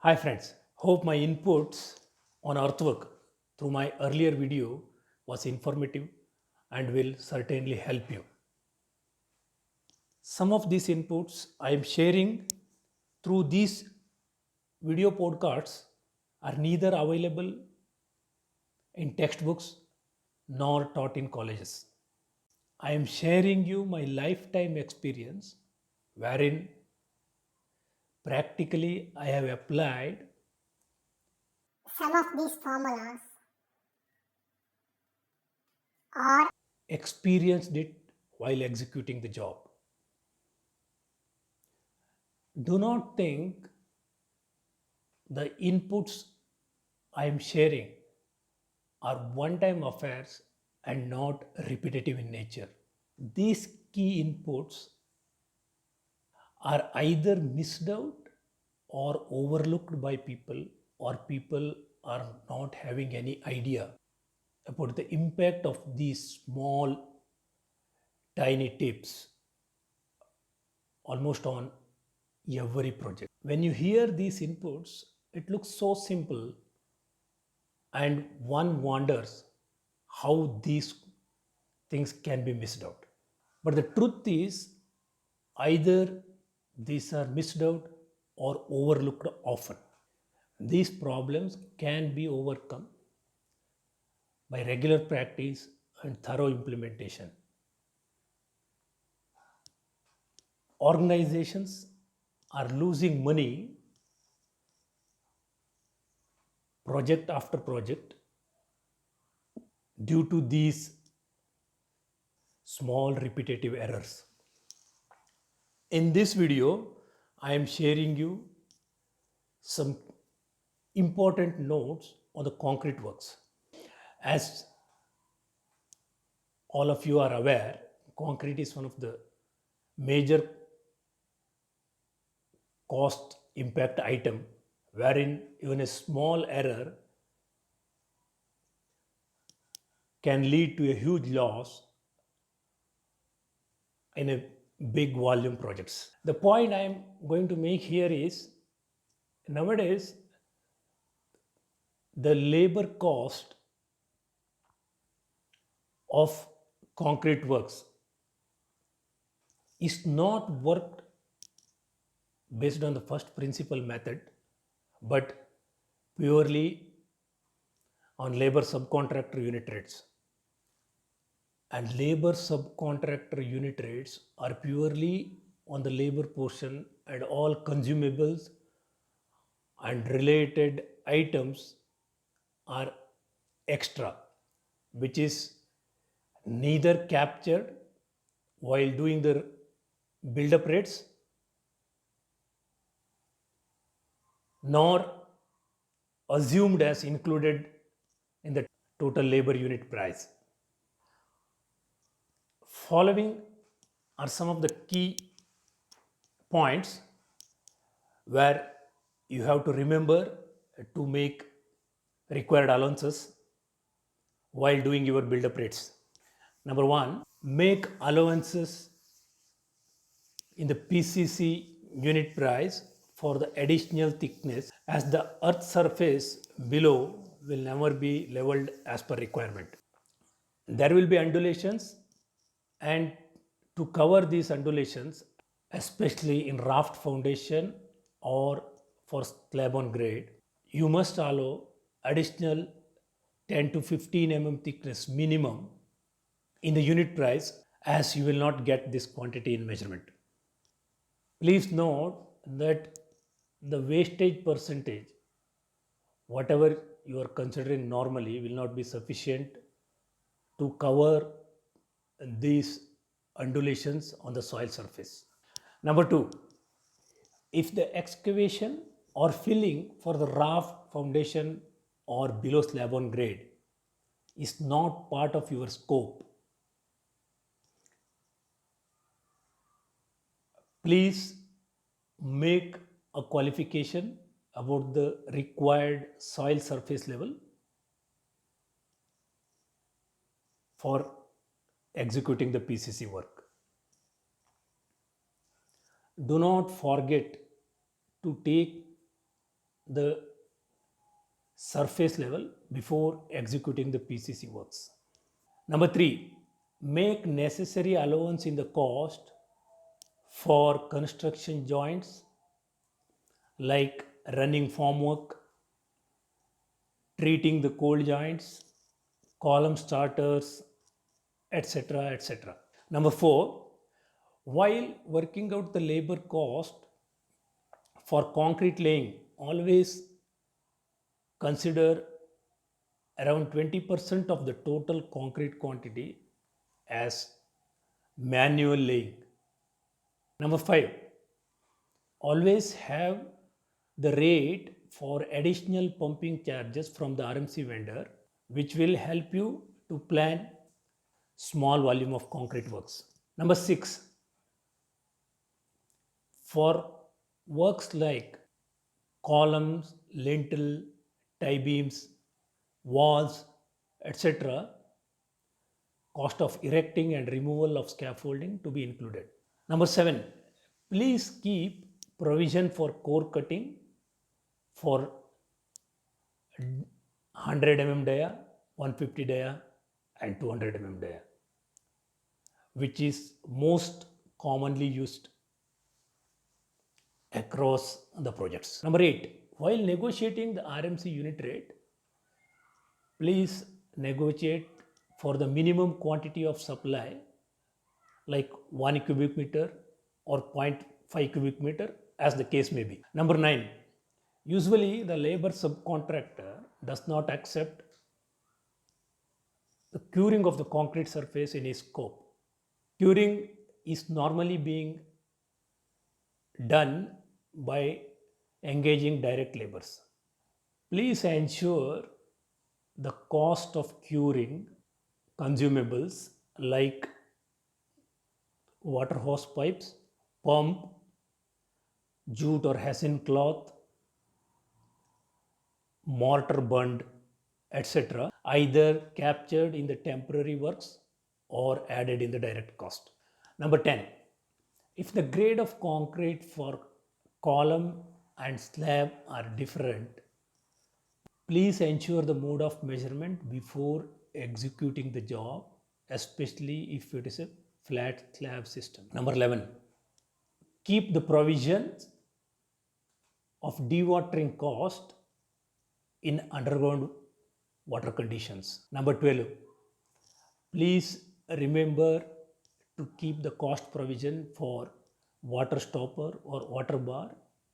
Hi friends, hope my inputs on earthwork through my earlier video was informative and will certainly help you. Some of these inputs I am sharing through these video podcasts are neither available in textbooks nor taught in colleges. I am sharing you my lifetime experience wherein practically I have applied Some of these formulas are experienced it while executing the job. Do not think the inputs I am sharing are one time affairs and not repetitive in nature. These key inputs are either missed out or overlooked by people, or people are not having any idea about the impact of these small, tiny tips almost on every project. When you hear these inputs, it looks so simple, and one wonders how these things can be missed out. But the truth is, either these are missed out or overlooked often. These problems can be overcome by regular practice and thorough implementation. Organizations are losing money project after project due to these small repetitive errors. In this video, I am sharing you some important notes on the concrete works. As all of you are aware, concrete is one of the major cost impact item wherein even a small error can lead to a huge loss in a big volume projects. The point I am going to make here is nowadays the labor cost of concrete works is not worked based on the first principle method, but purely on labor subcontractor unit rates. And labor subcontractor unit rates are purely on the labor portion, and all consumables and related items are extra, which is neither captured while doing the build-up rates nor assumed as included in the total labor unit price. Following are some of the key points where you have to remember to make required allowances while doing your build-up rates. Number one, make allowances in the PCC unit price for the additional thickness, as the earth surface below will never be leveled as per requirement. There will be undulations, and to cover these undulations, especially in raft foundation or for slab on grade, you must allow additional 10 to 15 thickness minimum in the unit price, as you will not get this quantity in measurement. Please note that the wastage percentage, whatever you are considering normally, will not be sufficient to cover these undulations on the soil surface. Number two, if the excavation or filling for the raft foundation or below slab on grade is not part of your scope, please make a qualification about the required soil surface level for executing the PCC work. Do not forget to take the surface level before executing the PCC works. Number three, make necessary allowance in the cost for construction joints like running formwork, treating the cold joints, column starters, etc. etc. Number four, while working out the labor cost for concrete laying, always consider around 20% of the total concrete quantity as manual laying. Number five, always have the rate for additional pumping charges from the RMC vendor, which will help you to plan small volume of concrete works. Number six, for works like columns, lintel, tie beams, walls, etc., cost of erecting and removal of scaffolding to be included. Number seven, please keep provision for core cutting for 100 dia, 150 dia, and 200 dia, which is most commonly used across the projects. Number eight, while negotiating the RMC unit rate, please negotiate for the minimum quantity of supply like 1 cubic meter or 0.5 cubic meter as the case may be. Number 9, usually the labor subcontractor does not accept the curing of the concrete surface in his scope. Curing is normally being done by engaging direct labors. Please ensure the cost of curing consumables like water hose pipes, pump, jute or hessian cloth, mortar bund, etc., either captured in the temporary works or added in the direct cost. Number 10, if the grade of concrete for column and slab are different, please ensure the mode of measurement before executing the job, especially if it is a flat slab system. Number 11, keep the provisions of dewatering cost in underground water conditions. Number 12, please remember to keep the cost provision for water stopper or water bar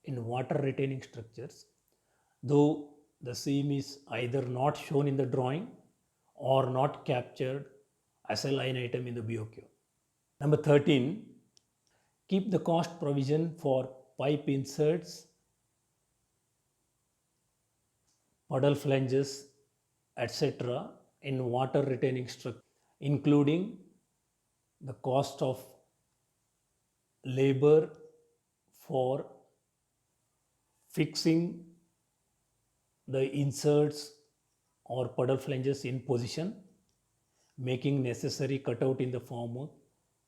in water retaining structures, though the same is either not shown in the drawing or not captured as a line item in the BOQ. Number 13, keep the cost provision for pipe inserts, puddle flanges, etc. in water retaining structure, including the cost of labor for fixing the inserts or puddle flanges in position, making necessary cutout in the formwork,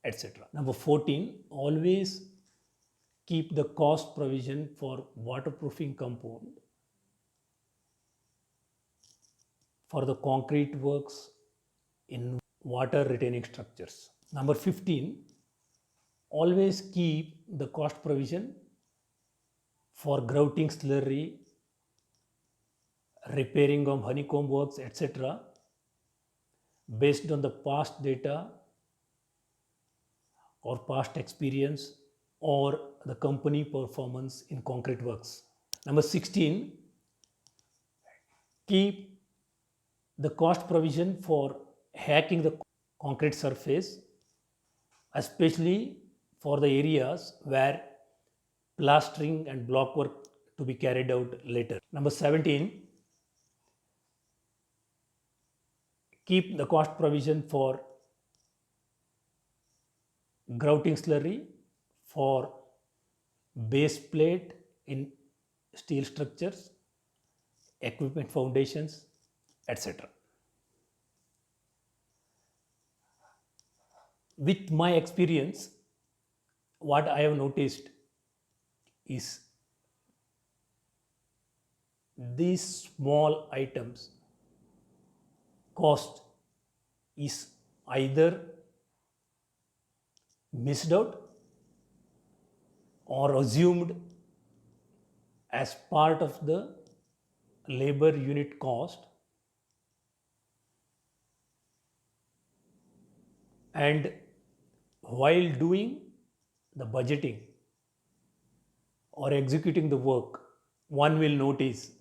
etc. Number 14, always keep the cost provision for waterproofing compound for the concrete works in water retaining structures. Number 15, always keep the cost provision for grouting slurry, repairing of honeycomb works, etc., based on the past data or past experience or the company performance in concrete works. Number 16, keep the cost provision for hacking the concrete surface, especially for the areas where plastering and block work to be carried out later. Number 17, keep the cost provision for grouting slurry for base plate in steel structures, equipment foundations, etc. With my experience, what I have noticed is these small items cost is either missed out or assumed as part of the labor unit cost, and while doing the budgeting or executing the work, one will notice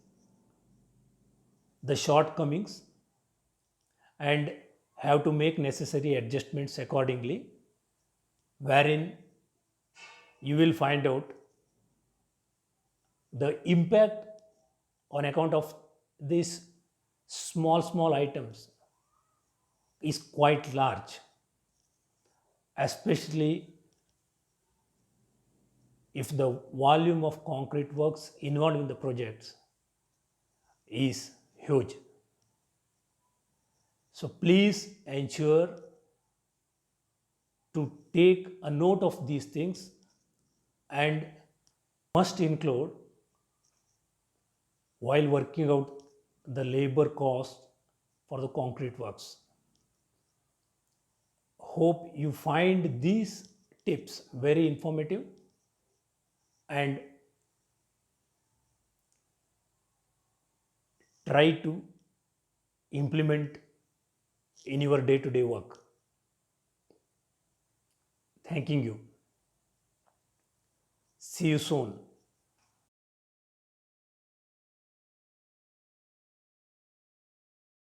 the shortcomings and have to make necessary adjustments accordingly, wherein you will find out the impact on account of these small items is quite large, especially if the volume of concrete works involved in the projects is huge. So please ensure to take a note of these things and must include while working out the labor cost for the concrete works. Hope you find these tips very informative and try to implement in your day to day work. Thanking you. See you soon.